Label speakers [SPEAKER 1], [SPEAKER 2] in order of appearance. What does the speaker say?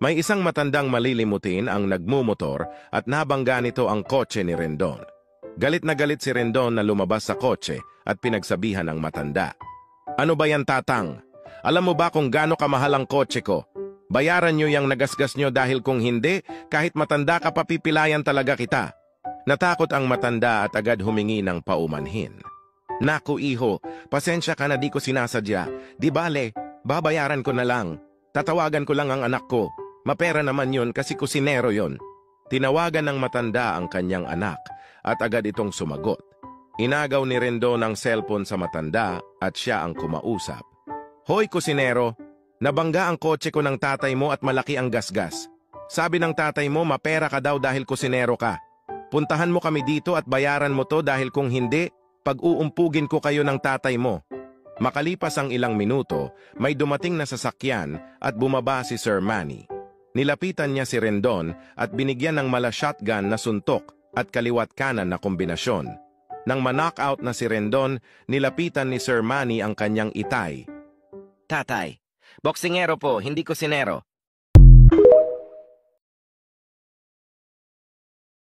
[SPEAKER 1] May isang matandang malilimutin ang nagmumotor at nabangga nito ang kotse ni Rendon. Galit na galit si Rendon na lumabas sa kotse at pinagsabihan ang matanda. Ano ba yan, tatang? Alam mo ba kung gaano kamahal ang kotse ko? Bayaran nyo yung nagasgas nyo dahil kung hindi, kahit matanda ka papipilayan talaga kita. Natakot ang matanda at agad humingi ng paumanhin. Naku iho, pasensya ka na di ko sinasadya. Di bale, babayaran ko na lang. Tatawagan ko lang ang anak ko. Mapera naman yun kasi kusinero yon. Tinawagan ng matanda ang kanyang anak at agad itong sumagot. Inagaw ni Rendon ang cellphone sa matanda at siya ang kumausap. Hoy kusinero, nabangga ang kotse ko ng tatay mo at malaki ang gasgas. Sabi ng tatay mo mapera ka daw dahil kusinero ka. Puntahan mo kami dito at bayaran mo to dahil kung hindi, pag-uumpugin ko kayo ng tatay mo. Makalipas ang ilang minuto, may dumating na sasakyan at bumaba si Sir Manny. Nilapitan niya si Rendon at binigyan ng mala shotgun na suntok at kaliwat kanan na kombinasyon. Nang ma-knockout na si Rendon, nilapitan ni Sir Manny ang kanyang itay.
[SPEAKER 2] Tatay, boksingero po, hindi kusinero.